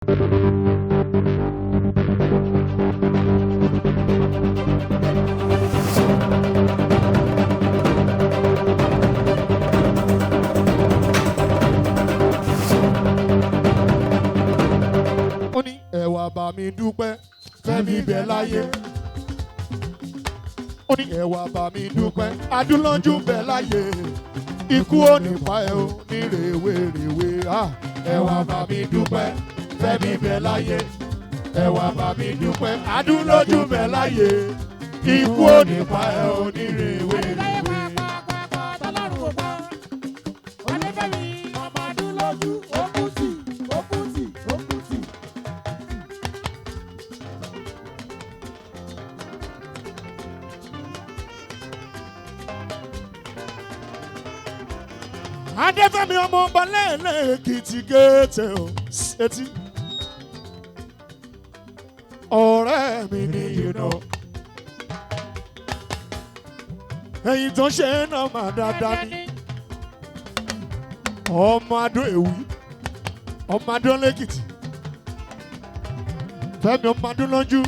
Ó ní ẹ wá bá mi dúpẹ́ fẹ́mi bẹ̀ láyé. Ó ní ẹ wá bá mi dúpẹ́ adúlọ́jú bẹ̀ láyé. Ikú ò ní pa ẹ́ o ní rèwerèwe. Ẹ wá bá mi dúpẹ́ fẹ́mi bẹ̀ láyé. Ẹ wá bá mi dúpẹ́ adúlọ́jú bẹ̀ láyé. Ikú ò ní pa ẹ́ o ní rèwerèwe. Adéfẹ́mi ọmọ ọba lẹ́ẹ̀lẹ́kìtì kété o etí. Ọ̀rẹ́ mi ni you know. Ẹ̀yin tó ṣe é náà máa dáadáa ní. Ọmọ Adó Èwí, ọmọ Adó lẹ́kìtì. Fẹ́mi ọmọ Adó lọ́jú.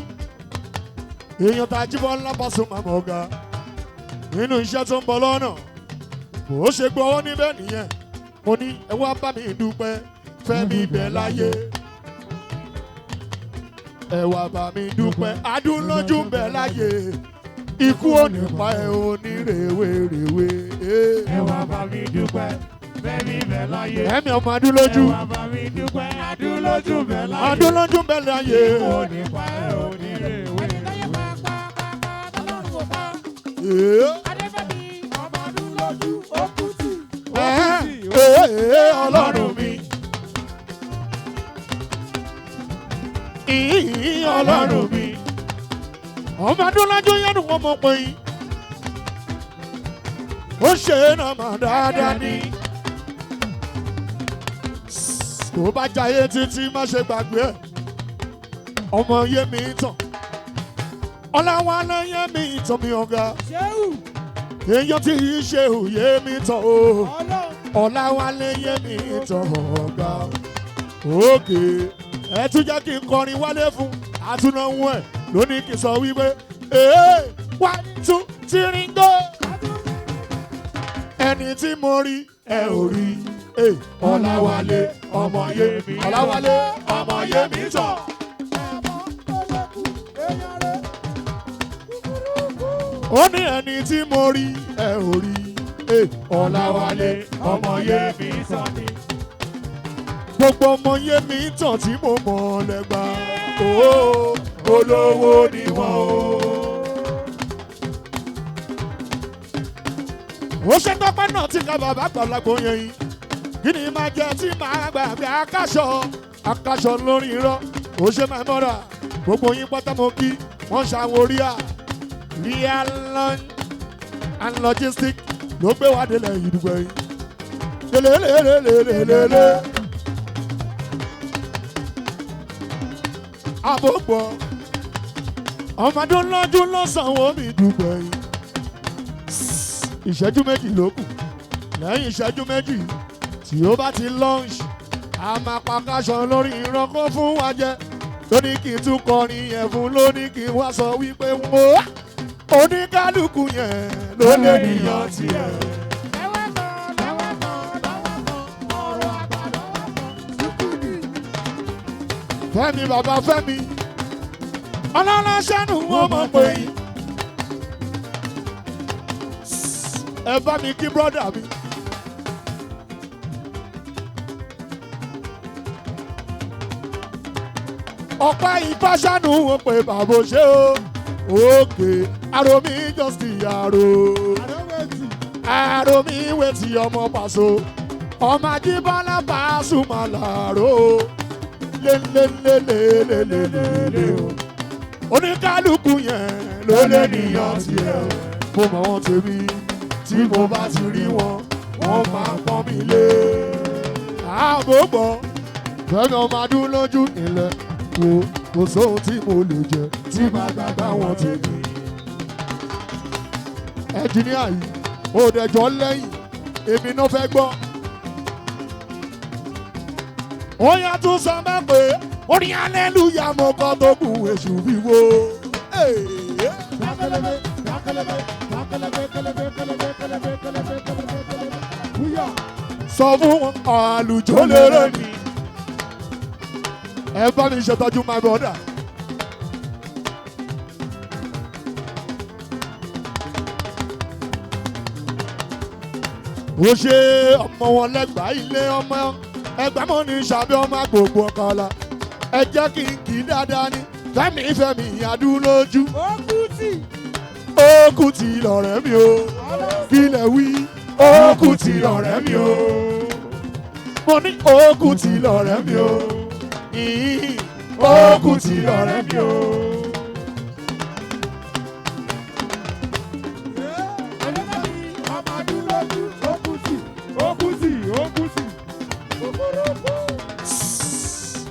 Èèyàn tá a jí bọ́ lápasùn màmá ọ̀gá. Nínú iṣẹ́ tó ń bọ̀ lọ́nà. Ó ṣe gbọ́wọ́ níbẹ̀ nìyẹn. Mo ní ẹ wá bá mi dúpẹ́ fẹ́mi bẹ̀ láyé. Ẹ wá bá mi dúpẹ́ adúlọ́jú bẹ̀ láyé. Ikú ò ní pa ẹ́ o ní rèwerèwe. Ẹ wá bá mi dúpẹ́ fẹ́mi bẹ̀ láyé. Ẹ̀mí ọmọ adúlọ́jú. Ẹ wá bá mi dúpẹ́ adúlọ́jú bẹ̀ láyé. Adúlọ́jú bẹ̀ láyé. Ikú ò ní pa ẹ́ o ní rèwerèwe. Ọlọ́run mi. Ọlọ́run mi. Ọmọ adúlájú yẹn ni wọ́n mọ̀ pé ó ṣe é náà mà dáadáa ní. Tó bá jayé títí má ṣe gbàgbé ẹ̀. Ọmọ yé mi tàn. Ọláwálé yé mi tàn mi ọ̀gá. Èèyàn tí ì ṣe òye mi tàn o. Ọláwálé yé mi tàn ọ̀gá. Òkè ẹ tún jẹ́ kí n kọrin wálé fún àtúnáwó ẹ̀ lónìí kì í sọ wípé 1, 2, 3 go. Ẹni tí mo rí ẹ ò rí Ọláwálé ọmọ yé mi. Ọláwálé ọmọ yé mi tàn. Ó ní ẹni tí mo rí ẹ ò rí Ọláwálé ọmọ yé mi tàn ni. Gbogbo ọmọ yé mi tàn tí mo mọ̀ lẹ́gbà. Olówó ni wọ́n o. Ó ṣe tọ́pẹ́ náà tí ká bàbá gbàlagbó yẹn yìí. Kí ni máa jẹ tí màá gbàgbé akáṣọ lórí irọ́. Ó ṣe máa mọ́ra gbogbo yín pátá mo kí wọ́n ṣàwórí à. Real lunch and logistics ló gbé wá délẹ̀ yìí dùgbẹ́ yìí. Lélelélelélélélé. Àbòpọ̀ ọmọdé lọ́dún ló sanwó mi dùgbẹ́ yìí. Ìṣẹ́jú méjì ló kù. Lẹ́yìn ìṣẹ́jú méjì tí ó bá ti lunch a máa pa káṣọ lórí irọ́ kó fún wa jẹ. Lóní kí n tún kọrin yẹn fún lóní kí n wá sọ wípé wọ́n oníkálukú yẹn ló lè níyàn tiẹ̀. Fẹ́mi bàbá Fẹ́mi ọlọ́láṣẹ́nu wọ́n mọ̀ pé ẹ bá mi kí brọ́dà mi. Ọ̀pá ìfáṣánù wọ́n pé bàbá ṣe o. Òkè àròmí jọ́sì àròmí wẹ̀tì ọmọ Pàṣọ. Ọmọ Ajíbọ́lá Pasuma làárọ̀. Lélelélelélélélé o. Oníkálukú yẹn ló lè níyàn tiẹ̀. Mo mọ̀ wọ́n tèmi tí mo bá ti rí wọn, wọ́n máa pọ́n mi lé. Àbògbọ̀ Fẹ́mi ọmọ adúlọ́jú ilẹ̀ wo kò sóhun tí mo lè jẹ tí màá gbàgbá wọn tèmi. Ẹnjìníà yìí ó dẹjọ́ lẹ́yìn èmi náà fẹ́ gbọ́. Ó yá tún sọ bẹ́ẹ̀ pé orin hallelujah mo kọ́ tó kù èṣù wíwo. Sọ fún wọn àlùjọ lérè ni. Ẹ bá mi ṣètọ́jú my brother. Ó ṣe ọmọ wọn lẹ́gbàá ilé ọmọ ẹgbàá mọ́ ní sàbẹ̀ ọmọ gbogbo ọ̀kànlá. Ẹ jẹ́ kí n kì í dáadáa ní fẹ́mi fẹ́mi adúlójú. Ó kù tí lọ̀rẹ́ mi o. Kílẹ̀ wí. Ó kù tí lọ̀rẹ́ mi o. Mo ní ó kù tí lọ̀rẹ́ mi o. Ó kù tí lọ̀rẹ́ mi o.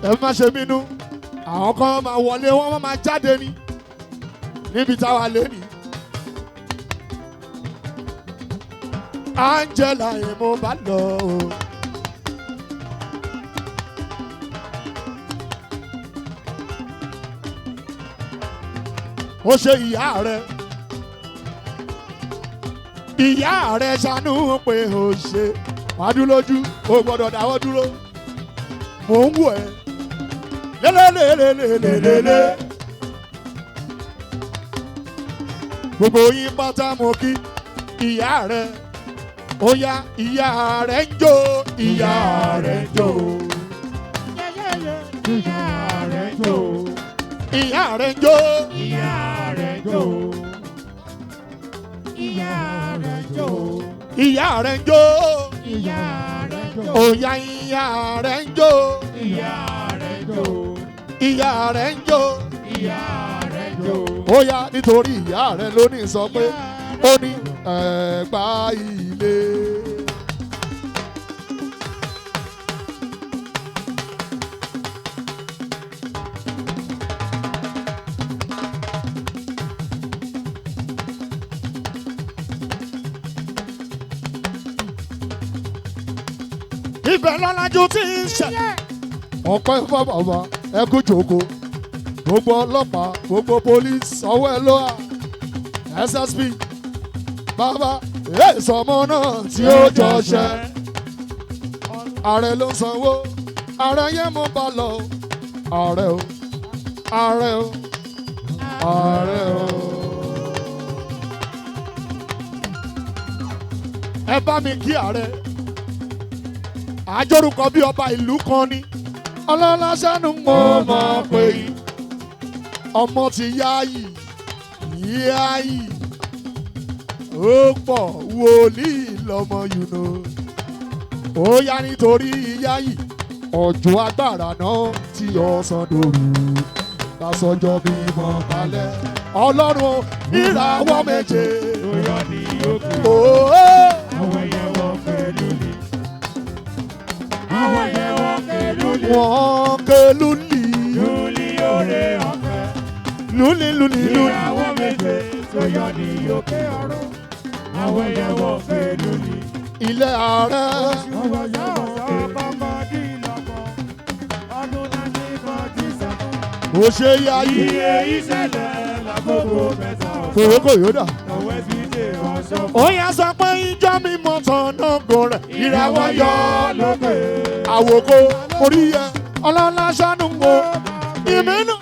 Ẹ má ṣe bínú, àwọn kan máa wọlé wọn máa jáde ní níbi táwa lé ní. Angela yẹn mo bá lọ o. Ó ṣe ìyá rẹ̀ ṣàánú pé ó ṣe wàdúlójú ó gbọ́dọ̀ dáwọ́ dúró. Mò ń wò ẹ́ lélélélélélélélé. Gbogbo yín pátá mo kí ìyá rẹ̀. Ó yá ìyá rẹ̀ ń jó. Ìyá rẹ̀ ń jó. Ìyá rẹ̀ ń jó. Ìyá rẹ̀ ń jó. Ìyá rẹ̀ ń jó. Ìyá rẹ̀ ń jó. Ìyá rẹ̀ ń jó. Ìyá rẹ̀ ń jó. Ó yá ìyá rẹ̀ ń jó. Ìyá rẹ̀ ń jó. Ìyá rẹ̀ ń jó. Ìyá rẹ̀ ń jó. Ó yá nítorí ìyá rẹ̀ lónìí sọ pé ó ní ẹ̀gbá ilé. Ibẹ̀ lọ́lájú tí ń ṣẹ̀. Ọpẹ́ fún bàbá ẹ kú jókòó. Gbogbo ọlọ́pàá, gbogbo police, ọwọ́ ẹ ló wà. SSP, bàbá, ìsọmọ náà tí ó jọ ṣẹ. Ààrẹ ló ń sanwó, ààrẹ yẹn mú bá lọ. Ààrẹ o, ààrẹ o, ààrẹ o. Ẹ bá mi kí ààrẹ. Àjọrúkọ bí ọba ìlú kan ni. Ọlọ́lá sẹ́nu mo mọ̀ pé ọmọ ti yáyì. Yáyì ó pọ̀ wòlíì lọ́mọ yùnú. Ó yá nítorí yáyì ọjọ́ agbára náà tí ọ̀sán dòru. Lásọjọ́ bí mọ̀ balẹ̀ Ọlọ́run ìràwọ̀ méje. Ó yọ ní òkè. Àwọn ẹyẹ wọ́n pẹ̀lú ni. Àwọn ẹyẹ wọ́n pẹ̀lú ni. Wọ́n ké lúlì. Lúlì òré ọ̀fẹ́. Lúlì lúlì lúlì. Ìràwọ̀ méje tó yọ ní òkè ọ̀run. Àwọn ẹyẹ wọ́n pẹ̀lú ni. Ilé ààrẹ. Ọwọ́ yọ kọ́kọ́dínlọ́gbọ̀n. Ọdún 1947. Ó ṣe yáyì. Iye ìṣẹ̀lẹ̀ lákòókò mẹ́ta ọ̀sán. Kòrókò yóò dà. Ọwọ́ ẹ̀sìndé ọ̀ṣọ́. Ó yá sọ pé ìjọ mi mọ̀ tọ̀nà gòrè. Ìràwọ̀ yọ lókè. àwòkọ́ orí yẹ ọlọ́lá ṣánú wo ìmínú.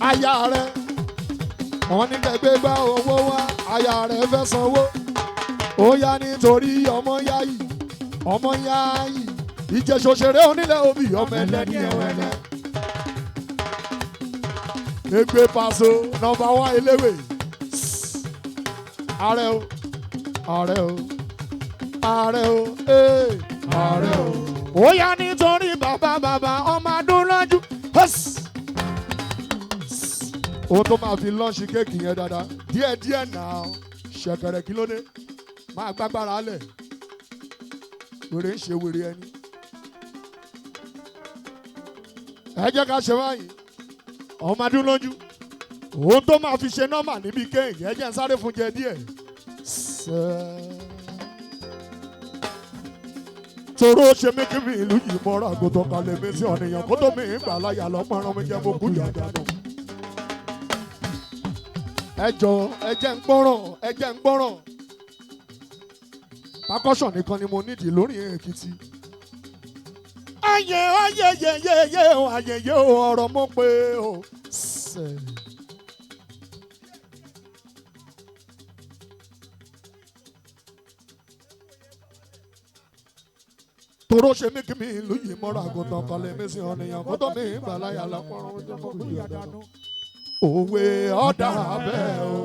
Aya rẹ̀ wọ́n ní kẹgbẹ́ gba owó wá. Aya rẹ̀ fẹ́ sanwó. Ó yá nítorí ọmọ yáyì. Ọmọ yáyì. Ìjẹ̀ṣòṣèré onílẹ̀ òbí ọmọ ẹlẹ́ni ẹ̀wẹ̀lẹ́. Egbe Paso nọ́mbà 1 eléwé. Ààrẹ o, ààrẹ o, ààrẹ o, ààrẹ o. Ó yá nítorí bàbá ọmọ adúlájú. Ohun tó máa fi lọ́ọ̀ṣì kéèkì yẹn dáadáa. Díẹ̀díẹ̀ náà ṣẹ̀kẹ̀rẹ̀ kí ló dé? Máa gbágbára lẹ̀. Wèrè ń ṣe wèrè ẹni. Ẹ jẹ́ ká ṣe báyìí. Ọmọ adúlójú ohun tó máa fi ṣe nọ́mà níbi kéèkì ẹ jẹ́ ń sáré fún jẹ díẹ̀. toro ṣe mí kí mi ìlú yìí mọ́ra àgùntàn kalẹ̀ mi sí ọ̀nìyàn kó tó mi gbà láyà lọ́pọ̀ràn mi jẹ́ mo kú yàjà nù. ẹ jọ ẹ jẹ́ ń gbọ́ràn ẹ jẹ́ ń gbọ́ràn percussion nìkan ni mo nídìí lórí Èkìtì. ayé ayẹyẹyẹyẹ ayẹyẹ ọ̀rọ̀ mo pé o. toro ṣe mí kí mi ìlú yìí mọ́ra àgùntàn kalẹ̀ mi sí ọ̀nìyàn kó tó mi gbà láyà lọ́pọ̀ràn mi jẹ́ mo kú yàjà nù. òwe ọ̀dà bẹ́ẹ̀ o.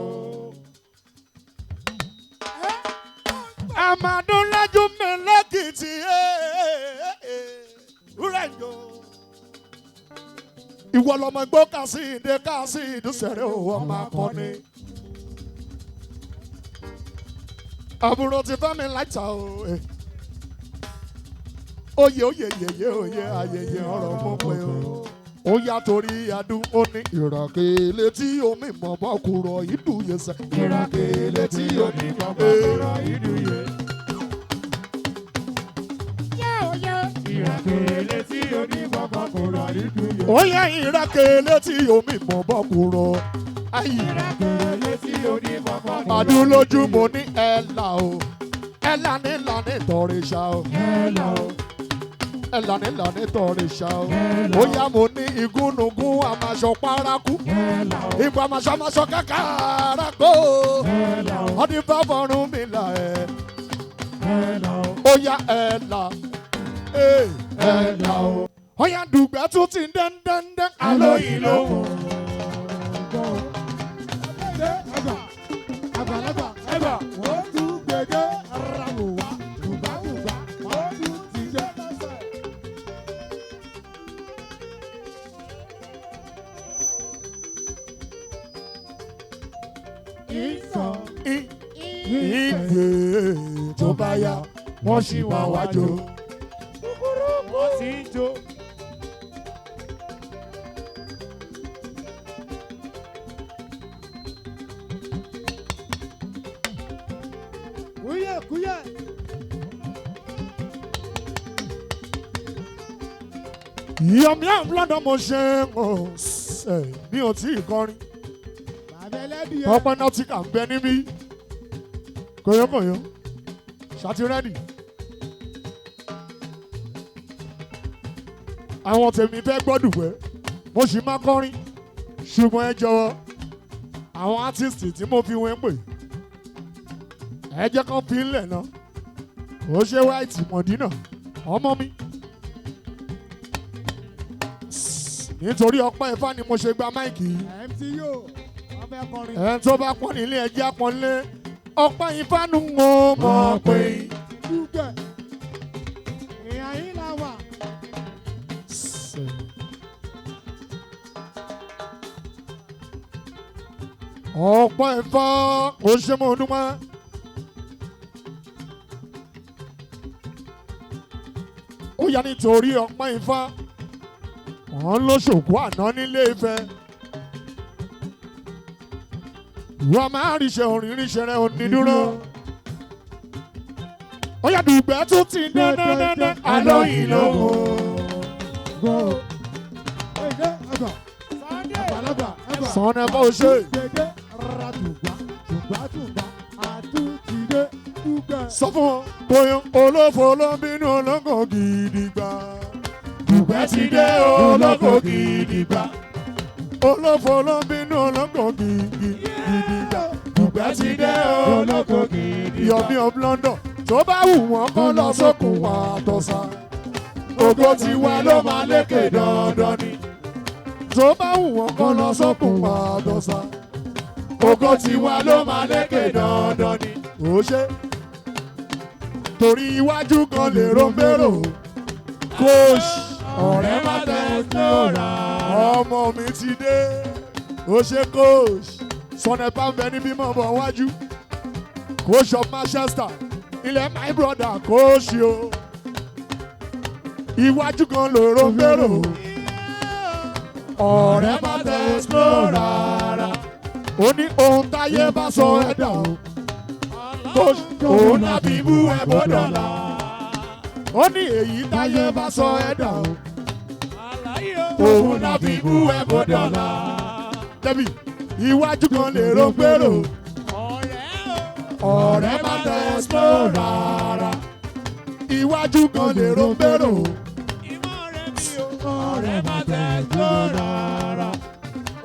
Amadunlaju Melekiti Urenjo. Ìwọ lọmọ gbọ́ kásì ìdúsẹ̀rẹ̀ ò ọmọ akọni. Àbúrò ti fẹ́ mi láìta o. Oyè ayẹyẹ ọ̀rọ̀ mọ́ pé o. Ó yá torí adún ó ní ìràkèlè tí omi mọ̀ bọ́ kúrọ̀ ìdúyè sẹ́. Ìràkèlè tí omi mọ̀ bọ́ kúrọ̀ ìdúyè. Ìràkèlè tí omi mọ̀ bọ́ kúrọ̀ ìdúyè. Ó yá ìràkèlè tí omi mọ̀ bọ́ kúrọ̀. Ìràkèlè tí omi mọ̀ bọ́ kúrọ̀. Adún lójú mo ní ẹ̀là o. Ẹ̀là ní tọrin ṣá o. Ẹ̀là o. Ẹ̀là ní tọrin ṣá o. Ó yá mo ní igúnnugún àmàṣọ paraku. Ìgbà àmàṣọ kàkàrà kó. Ọdún bá fọrùn mi là ẹ̀. Ó yá ẹ̀là. Ẹ̀là o. Ó yá Dugbe tún ti dẹ́ndẹ́ndẹ́. Alóyin ló kù. Àgbàlagbà ẹ̀bà wọ́n tún gbẹ̀gẹ́ ara wò wá. Dùgbàdùgbà wọ́n tún ti jẹ́ lọ́sẹ̀. Ìgbé tó bá yá wọ́n sì wá wájú. Wọ́n sì ń jó. Kúyẹ̀. Yọ̀mí àfúlọ́dọ̀ mo ṣe mi ò tí ì kọrin. Ọpẹ́ náà ti kà ń bẹ níbí. Kòyókòyó ṣàtìrẹ́dì. Àwọn tèmi fẹ́ gbọ́ Dugbe mo sì máa kọrin ṣùgbọ́n ẹ jọ̀wọ́ àwọn átíìsì tí mo fi wọ́n pè ẹ jẹ́ kán fi ń lẹ̀ náà ó ṣe white mọ̀dínà ọmọ mi. Nítorí ọpẹ́ Ifá ni mo ṣe gba máìkì yìí. MTU wọ́n fẹ́ kọrin. Ẹ̀ tó bá pọ́n nílé ẹjẹ́ àpọ́nlé ọpẹ́ Ifá nu ń mọ̀ pé. Dugbe ìyá yìí là wà. Ọpẹ́ Ifá ó ṣe mọ́ ọdún mọ́. Ó yá nítorí ọpẹ́ Ifá wọ́n ló ṣòkú àná nílé Ifẹ̀. Wọ́n máa ríṣẹ́ orin ríṣẹ́ rẹ̀ òní dúró. Ó yá Dugbe tún ti dẹ́dẹ́dẹ́dẹ́ alóyin lóhùn. Àgbàlagbà ẹ̀bà. Sọ̀nà bó ṣe. Gbẹ̀gẹ́ ara dùgbà àtúntìdé Dugbe. Sọ fún wọn bóyá olófo ló ń bínú olóńgò gidigba. Dugbe ti dé olóńgò gidigba. Olófo ló ń bínú olóńgò gidigba. Dugbe ti dé olóńgò gidigba. Yọ̀mí of London tó bá wù wọ́n kọ́ lọ sókun wọn àtọ̀sà. Ògo tiwa ló máa lékè dandan ni. Tó bá wù wọ́n kọ́ lọ sókun wọn àtọ̀sà. Ògo tiwa ló máa lékè dandan ni. Ó ṣe torí iwájú kan lè rombero. Coach ọ̀rẹ́ má tẹ̀ lọ́ra. Ọmọ mi ti dé. Ó ṣe coach Sọ̀nà pàmbẹ́ ní bímọ bọ̀ wájú. Coach of Manchester ilẹ̀ my brother coach o. Iwájú kan lè rombero. Ọ̀rẹ́ má tẹ̀ lọ́ra. Ó ní ohun táyé bá sọ ẹ̀dá o. Òun náà fi bú ẹ bọ́dọ̀là. ó ní èyí táyé bá sọ ẹ̀dá o òun náà fi bú ẹ bó dọ̀la. Dẹ́bì iwájú kan lè ro gbèrò ọ̀rẹ́ má tẹ slow rárá. Iwájú kan lè ro gbèrò ọ̀rẹ́ má tẹ slow rárá.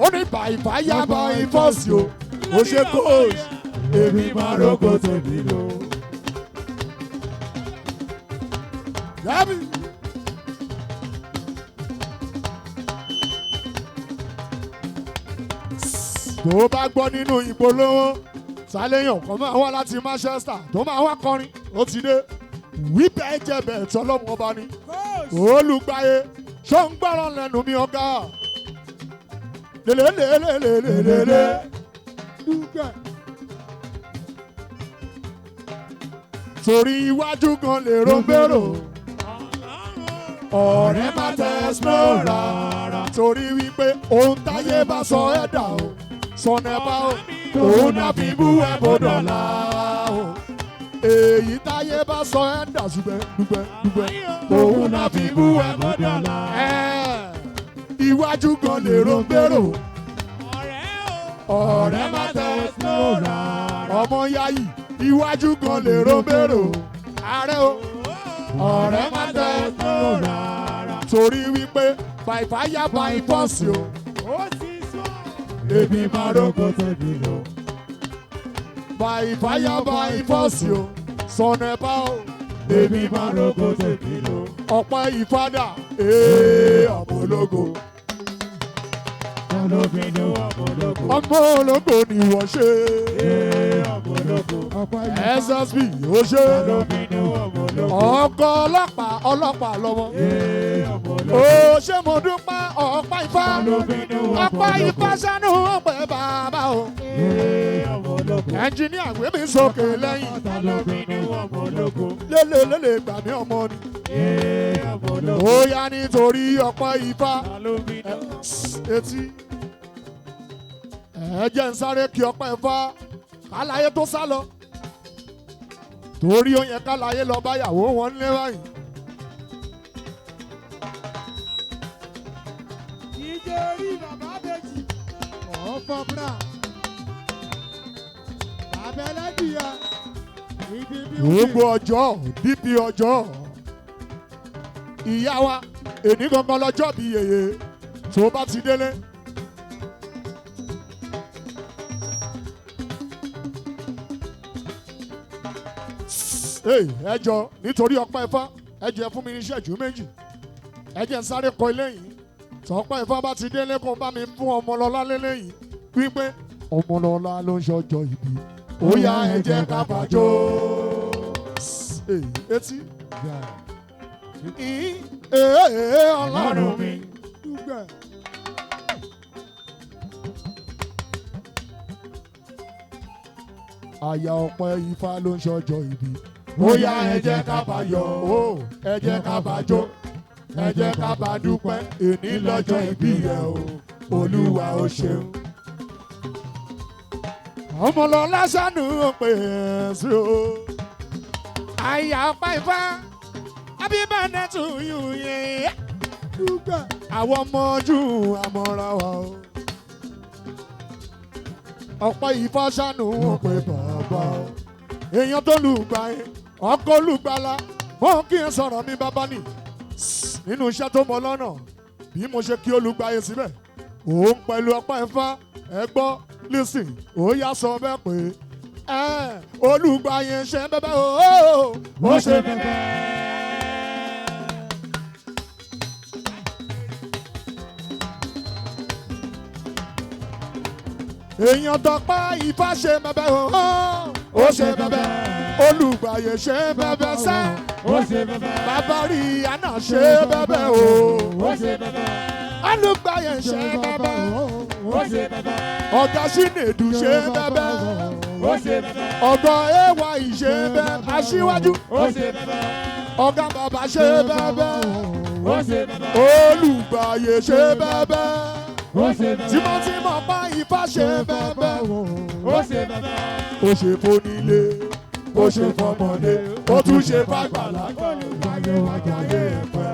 Ó ní by fire by force o ó ṣe coach èmi máa rògbò tó nílò. Dẹ́bì. Tó bá gbọ́ nínú ìpolówó sálẹ́yàn kan máa wá láti Manchester tó máa wá kọrin ó ti dé wípé jẹ̀bẹ̀ tọ́lọ́mù ọba ni olùgbàyè ṣó ń gbọ́rọ̀ lẹ́nu mi ọ̀gá lélelélelélelélé Dugbe. Torí iwájú kan lè rombero ọ̀rẹ́ má tẹ slow rárá. Torí wípé ohun táyé bá sọ ẹ̀dá o sọnẹ́bà o òun náà fi bú ẹ bó dọ̀la o. Èyí táyé bá sọ ẹ̀dá dùgbẹ́ òun náà fi bú ẹ bó dọ̀la. Iwájú kan lè rombero ọ̀rẹ́ má tẹ slow rárá. Ọmọ yayi iwájú kan lè rombero ààrẹ o ọ̀rẹ́ má tẹ slow rárá. Torí wípé by fire by force o èmi máa rògbò tẹ̀lé lọ. By fire by force o sọnẹ́bà o èmi máa rògbò tẹ̀lé lọ. Ọ̀pẹ ìfádà ọmọ ológo. Ọmọ ológo ni wọ́n ṣe. SSB ó ṣe. Ọkọ ọlọ́pàá lọ́wọ́. Ó ṣe mo dúpẹ́ ọ̀pá ifá. Ọ̀pá ifá sánú ọ̀pẹ bàbá o. Ẹnjiníà gbé mi sókè lẹ́yìn. Lélelélè gbà mí ọmọ ni. Ó yá nítorí ọ̀pá ifá. Etí. Ẹ jẹ́ ń sáré kí ọpẹ́ Ifá káláyé tó sá lọ. Torí ó yẹ káláyé lọ báyàwó wọn lé báyìí. Ìjẹ́ orí bàbá bèjì. Ọ̀pọ̀ bra. Bàbá ẹlẹ́dìyà. Gbogbo ọjọ́ dípì ọjọ́. Ìyá wa èní gangan lọ́jọ́ bí yèyé tó bá ti délé. Ẹ jọ nítorí ọpẹ́ Ifá ẹ jẹ́ fún mi ní ìṣẹ́jú méjì ẹ jẹ́ ń sáré kọ ilé yìí tọ́pẹ́ Ifá bá ti délé kó bá mi fún Ọmọlọ́lá lélẹ́yìn wípé Ọmọlọ́lá ló ń ṣọjọ́ ìbí ó yá ẹ jẹ́ ká fàjọ. Etí Ọlọ́run mi. Dugbe. Àyà ọpẹ́ Ifá ló ń ṣọjọ́ ìbí ó yá ẹ jẹ́ ká bá yọ̀ ó ẹ jẹ́ ká bá jó ẹ jẹ́ ká bá dúpẹ́ èní lọ́jọ́ ìbí rẹ̀ o Olúwa ó ṣeun. Ọmọlọ́lá sánú pé sí o. Àyà ọpẹ́ Ifá happy birthday to you yẹn. Dugbe. Àwọn ọmọ ojú àmọ́ra wa o. Ọpẹ́ Ifá sánú pé bàbá o. Èèyàn tó lùgbà yẹn ọkọ olùgbàlà wọn kí n sọ̀rọ̀ mi bàbá nì nínú iṣẹ́ tó mọ lọ́nà bí mo ṣe kí olùgbà yẹn síbẹ̀ òun pẹ̀lú ọpẹ́ Ifá ẹ gbọ́ lísìn ó yá sọ bẹ́ẹ̀ pé olùgbà yẹn ṣe bẹ́bẹ́ ó ṣe bẹ́bẹ́. Èèyàn tọpẹ́ Ifá ṣe bẹ́bẹ́ ó ṣe bẹ́bẹ́. Olùgbàyè ṣe bẹ́bẹ́ sẹ́ Ó ṣe bẹ́bẹ́. bàbá rí àná ṣe bẹ́bẹ́ o. Ó ṣe bẹ́bẹ́. Olùgbàyè ṣe bẹ́bẹ́. Ó ṣe bẹ́bẹ́. Ọ̀gá Ṣínèdù ṣe bẹ́bẹ́. Ó ṣe bẹ́bẹ́. Ọ̀gá AY ṣe bẹ́bẹ́. Aṣíwájú. Ó ṣe bẹ́bẹ́. Ọ̀gá bàbá ṣe bẹ́bẹ́. Ó ṣe bẹ́bẹ́. Olùgbàyè ṣe bẹ́bẹ́. Ó ṣe bẹ́bẹ́. Tímọ́tímọ́ pa Ifá ṣe bẹ́bẹ́. Ó ṣe bẹ́bẹ́. Ó ṣe fónílé, ó ṣe fọmọdé, ó tún ṣe fàgbàlagbà. ṣe wá jayé ẹ̀pẹ́.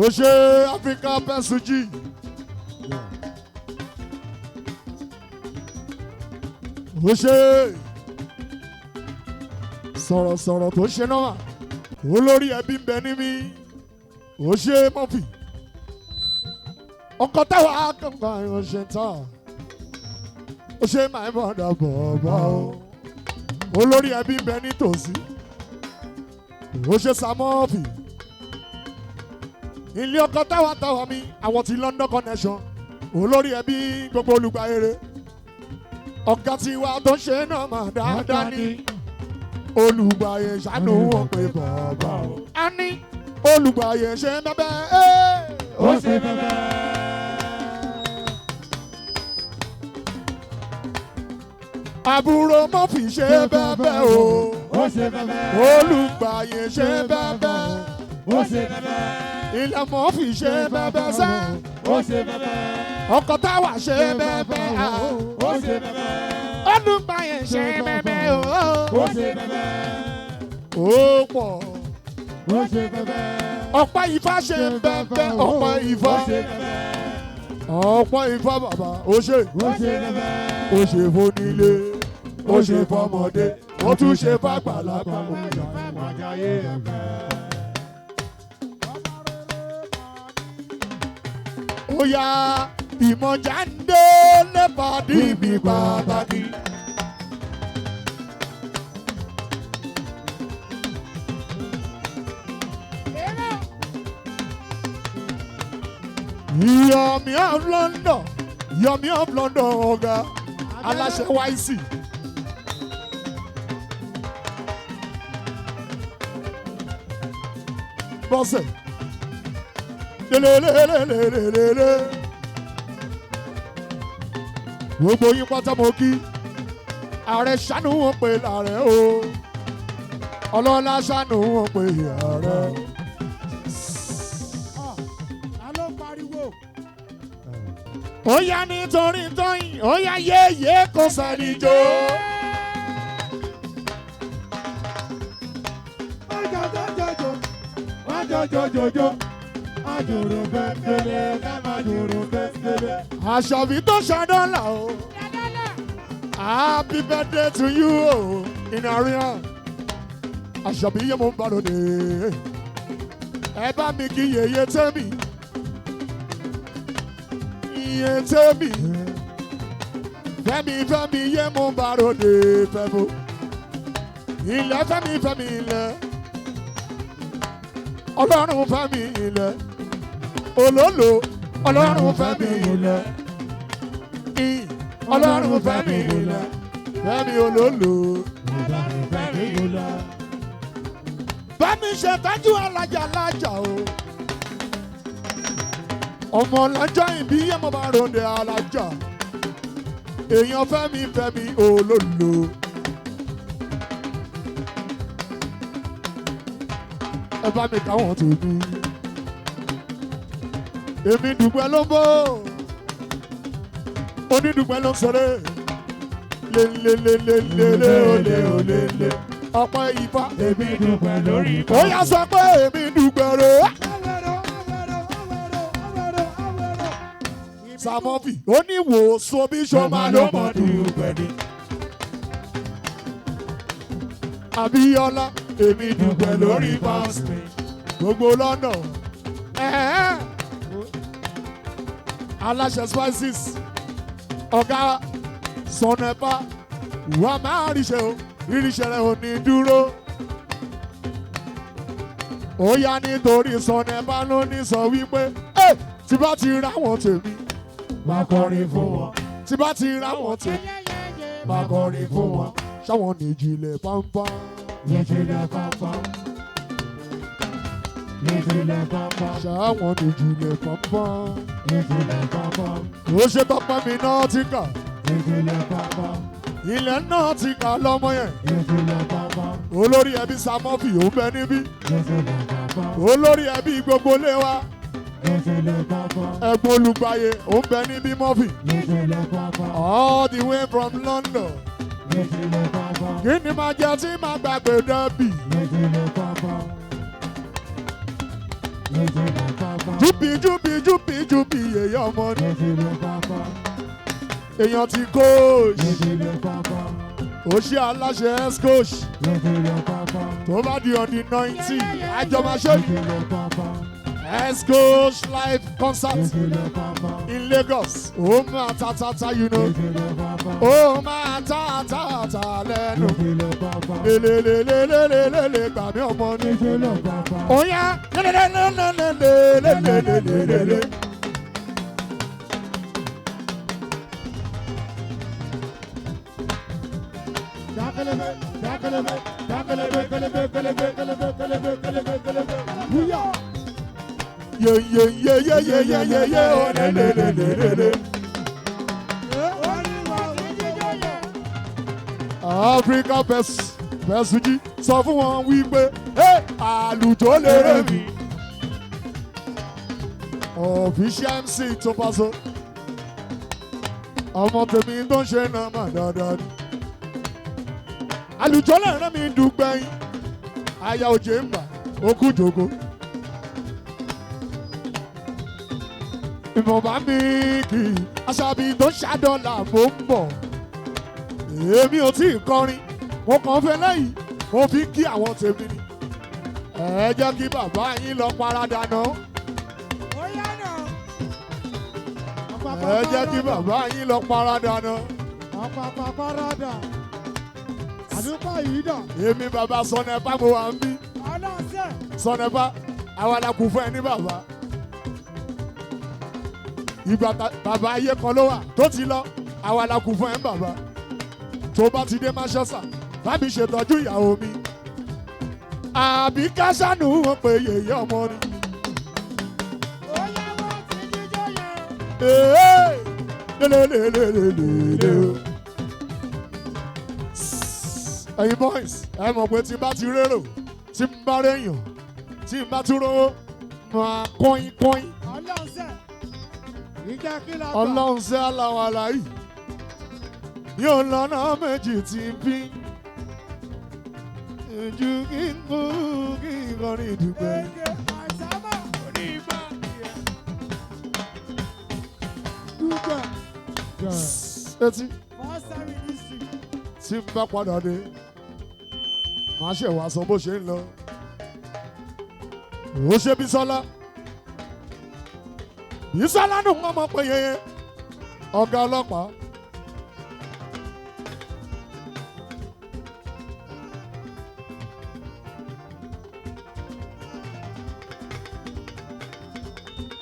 Ó ṣe Africa Pesuji. Ó ṣe sọ̀rọ̀sọ̀rọ̀ tó ṣe náà. Olórí ẹbí ń bẹ ní mi. Ó ṣe Murphy. Ọkọ̀ táwa kankan ìránṣẹ́ tán. Ó ṣe máa ń bọ̀dọ̀ bọ̀ọ̀bọ̀ o. Olórí ẹbí ń bẹ ní tòsí. Ó ṣe Murphy. Ilé ọkọ̀ táwa mi, àwọn ti London connection. Olórí ẹbí gbogbo olùgbà eré. Ọ̀gá tiwa tó ń ṣe náà mà dáadáa ní. Olùgbà yẹn ṣàánú wọn pé bàbá o. A ní olùgbà yẹn ṣe bẹ́bẹ́. Ó ṣe bẹ́bẹ́. Àbúrò Murphy ṣe bẹ́bẹ́ o. Ó ṣe bẹ́bẹ́. Olùgbà yẹn ṣe bẹ́bẹ́. Ó ṣe bẹ́bẹ́. Ilé Murphy ṣe bẹ́bẹ́ sẹ́. Ó ṣe bẹ́bẹ́. Ọkọ̀ táwa ṣe bẹ́bẹ́. Ó ṣe bẹ́bẹ́. Olùgbà yẹn ṣe bẹ́bẹ́ o. Ó ṣe bẹ́bẹ́. Ó pọ̀. Ó ṣe bẹ́bẹ́. Ọ̀pọ̀ Ifá ṣe bẹ́bẹ́. Ọ̀pọ̀ Ifá. Ó ṣe bẹ́bẹ́. Ọ̀pọ̀ Ifá bàbá. Ó ṣe. Ó ṣe bẹ́bẹ́. Ó ṣe fónílé. Ó ṣe fọmọdé. Ó tún ṣe fàgbàlagbà. Ó jayé ẹ̀fẹ́. Ó yá ìmọ̀jà ń dé lẹ́pàdé mi pàtàkì. Yomi of London, Yomi of London ọ̀gá aláṣẹ YC. Bọ́sẹ̀. Lelelelelelele. Gbogbo yín pátá mo kí. Ààrẹ ṣàánú wọn pé làárẹ̀ o. Ọlọ́lá ṣàánú wọn pé ààrẹ. Ó yá nítorí tóyìn, ó yá yéyé kò sẹ́ni jó. Jojojojo, ajoro bẹ́ẹ̀ ká máa jòrò bẹ́ẹ̀. Àṣàbí tó ṣàdọ́là o. Happy birthday to you o. In area. Àṣàbí yẹ mo ń bá lóde. Ẹ bá mi kí yèyé tẹ́mi. Iye tẹ́mi. Fẹ́mi yẹ mo ń bá lóde fẹ́mo. Ilẹ̀ fẹ́mi ilẹ̀. Ọlọ́run fẹ́mi ilẹ̀. Olólo Ọlọ́run fẹ́mi ilẹ̀. Ọlọ́run fẹ́mi ilẹ̀. Fẹ́mi olólo. Ọlọ́run fẹ́mi ilẹ̀. Bẹ́mi ṣe tọ́jú alájà o. Ọmọ lọ́jọ́ ìbí yẹn mo bá ròde alájà. Èèyàn fẹ́mi olólo. Ẹ bá mi káwọn tèmi. Èmi dùgbẹ́ ló ń bọ̀. Onídùgbẹ́ ló ń sọ̀rọ̀. Lélelélelélélélélé. Ọ̀pọ̀ Ifá. Èmi dùgbẹ́ lórí Ifá. Ó yá sọ pé èmi dùgbẹ́ rẹ̀. Murphy ó ní wòsàn bí sọ́mà ló mọ̀ dùgbẹ́ ni. Abíọ́lá èmi dùgbẹ́ lórí pàṣẹ gbogbo lọ́nà. Aláṣẹ spices ọ̀gá sọ̀nẹ́pà wà máa ríṣẹ́ o ríríṣẹ́ rẹ̀ ò ní dúró. Ó yá nítorí sọ̀nẹ́pà ló ní sọ wípé tí bá ti ra wọn tèmi máa kọrin fún wọn. Tí bá ti ra wọn tèmi máa kọrin fún wọn. Ṣáwọn ní ìjìnlẹ̀ pampan. Ìjìnlẹ̀ pampan. Ìjìnlẹ̀ pampan. Ṣáwọn ní ìjìnlẹ̀ pampan. Ìjìnlẹ̀ pampan. Ó ṣe tọpẹ́ mi náà ti kà. Ìjìnlẹ̀ pampan. Ilẹ̀ náà ti kà lọ́mọ yẹn. Ìjìnlẹ̀ pampan. Olórí ẹbí Murphy ó ń bẹ níbí. Ìjìnlẹ̀ pampan. Olórí ẹbí gbogbo lé wa. ẹ̀gbọ́n olùgbàyè ó ń bẹ níbí mọ́fì all the way from London. Kí ni máa jẹ tí máa gbàgbé dẹ́bì? Júbì èèyàn ọmọ ni. Èèyàn ti coach. Òṣì aláṣẹ ex-coach. Tó bá di on the 19, àjọ máa ṣe ex-coach live concert in Lagos. Ó máa ta you know. Ó máa ta lẹ́nu. Lélelélélélélélé gbà mí ọmọ ní. Ó yá lélelélélélélélélélélé. Africa Bẹ́sùjì sọ fún wọn wípé àlùjọ lérè mi. Official MC tó bá so. Ọmọ tèmi tó ń ṣe náà mà dáadáa ni. Àlùjọ lérè mi Dugbe yín. Aya òjé ń bà okú jòkó. Ìmọ̀ba mi kì í aṣábí tó ṣàdọ́là mò ń bọ̀. Èmi ò tí ì kọrin, mo kàn fẹ́ lẹ́yìn, mo fi kí àwọn tèmi ni. Ẹ jẹ́ kí bàbá yín lọ paradà náà. Ẹ jẹ́ kí bàbá yín lọ paradà náà. Parada. Àdúgbò yìí dà. Èmi bàbá Sọnẹ́pà mo wà ń bí. Sọnẹ́pà àwa la kù fún ẹ ní bàbá. Ìgbà bàbá ayé kan ló wà tó ti lọ, àwa la kù fún ẹ ní bàbá. Tó bá ti dé Manchester, bábí ṣètọ́jú ìyàwó mi. Àbí Kásánù wọn pé yèyé ọmọ ni. Lélelélelélélé. Ẹ̀yin boys, ẹ mọ̀ pé tí n bá ti rérò, tí n bá réyàn, tí n bá tún rówó, máa kọ́yìn. Ọlọ́run ṣe aláwọ̀ aláyì. Yóò lọ́nà méjì tí ń bí. Ojú kí n kú kí n kọrin Dugbe. Etí tí n bá padà dé, màá ṣe wá sọ bó ṣe ń lọ. Ó ṣe Bísọ́lá. Bísọ́lá nù wọ́n mọ̀ pé yẹyẹ ọ̀gá ọlọ́pàá.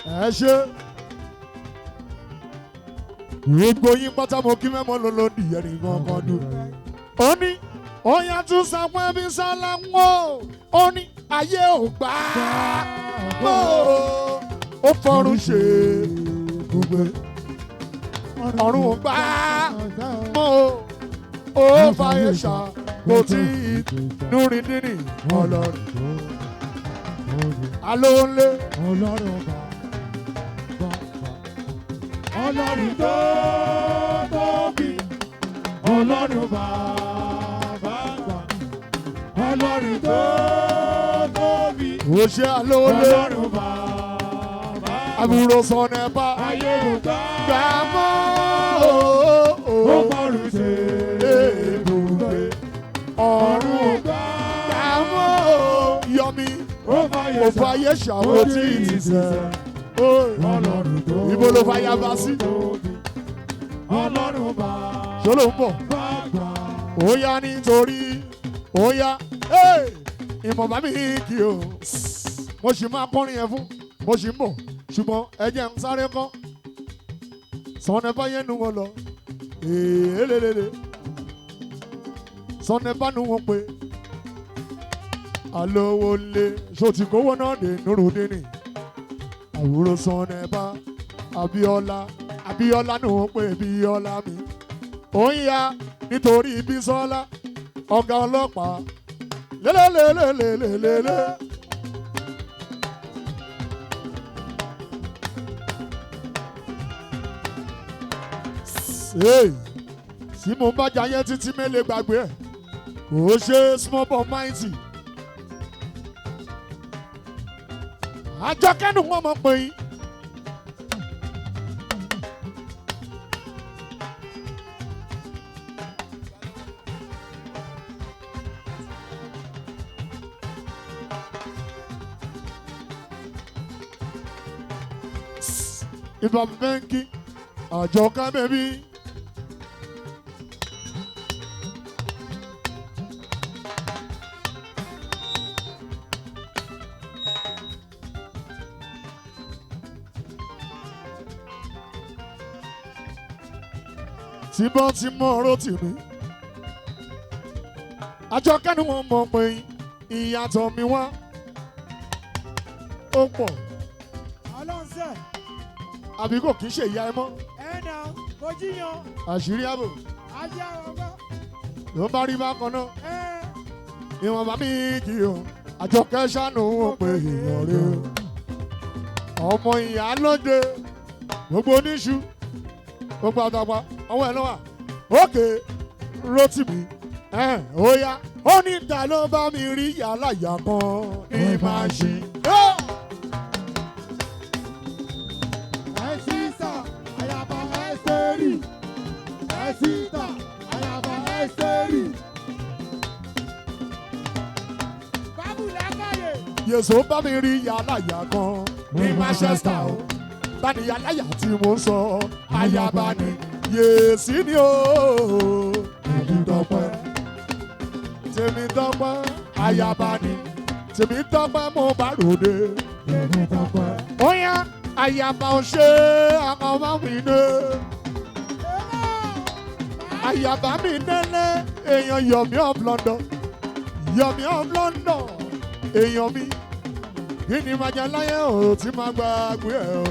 Ẹ ṣe gbogbo yín pátá mo kí mẹ́mọ́ lọ́lọ́dì ẹ̀rí kankan dùn. Ó ní ọ̀yà tún sàpọ̀ ẹbí sálá ń wò. Ó ní ayé ò gbà mọ́. Ó fọrùn ṣe Dugbe. Ọ̀run ò gbà mọ́. Ó fàyè ṣá kò tí ì núrin dínì ọlọ́run. Alóńlé. Ọlọ́run tó tóbi, Ọlọ́run bàbá àgbà. Ọlọ́run tó tóbi, Ó ṣe Alóńlé. Ọlọ́run bàbá àgbà. Àbúrò Sọnẹ́pà. Ayé ò gbà mọ́. Ó fọrùn ṣe Dugbe. Ọ̀run ò gbà mọ́. Yọmi. ó fàyè ṣàwọ́ tí ì ti sẹ́. Ọlọ́run tó Ibo ló fàyà bá sí? Ọlọ́run bá Ṣó ló ń bọ̀? gbà. Ó yá nítorí ó yá ìmọ̀ bá mi kì o. Mo sì máa kọrin yẹn fún, mo sì ń bọ̀, ṣùgbọ́n ẹ jẹ́ ń sáré kọ́. Sọnẹ́pà yẹn nu wọn lọ. Èélélélé. Sọnẹ́pà nu wọn pé. Alówó lé ṣó ti kówó náà dé Nurudini. Àwòrán Sọnẹ́pà Abíọ́lá ni wọ́n pè Bíọ́lá mi. Ó ń ya nítorí Bísọ́lá ọ̀gá ọlọ́pàá. Lélélélélélélélé. tí mo bá jayé títí mélé gbàgbé ẹ̀ kò ṣe small but mighty. Àjọkẹ́ ni wọ́n mọ̀ pé yín. Ìbá bẹ́ńkì Àjọkẹ́ bẹ́bí. Tí bọ́n ti mọ ọ̀rọ̀ tì mí. Àjọkẹ́ ni wọ́n mọ̀ pé ìyàtọ̀ mi wá. Ó pọ̀. Ọlọ́nsẹ̀. Àbí kò kí ń ṣe ìyá ẹ mọ́. Ẹ̀nà kò jíyan. Àṣírí ààbò. Ajé àwọn ọgbọ́n. Ló bá rí bákan náà. Ìwọ̀n bá mi kì í o. Àjọkẹ́ ṣàánú wọn pé èèyàn rè o. Ọmọ ìyá lóde. Gbogbo oníṣu. Gbogbo àtàpá. Ọwọ́ ẹ̀ lọ́wọ́. Ókè Rótìmí. Ó yá. Ó ní ta ló bá mi rí yàrá ìyá kan ní máa ṣe. Ẹ̀sìtà àyàbá ẹ̀sẹ̀rì. Ẹ̀sìtà àyàbá ẹ̀sẹ̀rì. Bábù lákàyè. Yèsò bá mi rí yàrá ìyá kan ní Manchester o. Tani yàrá ìyá tí mo ń sọ ayaba ni. Yèsì ni o. Tèmítọ́pẹ́. Tèmítọ́pẹ́ ayaba ni. Tèmítọ́pẹ́ mo bá ròde. Tèmítọ́pẹ́. Ó yá ayaba ò ṣe àkànmọ́ mi dé. Ayaba mi délé èèyàn Yomi of London. Yomi of London èèyàn mi. Kí ni màá jẹ láyé o tí màá gbàgbé ẹ o.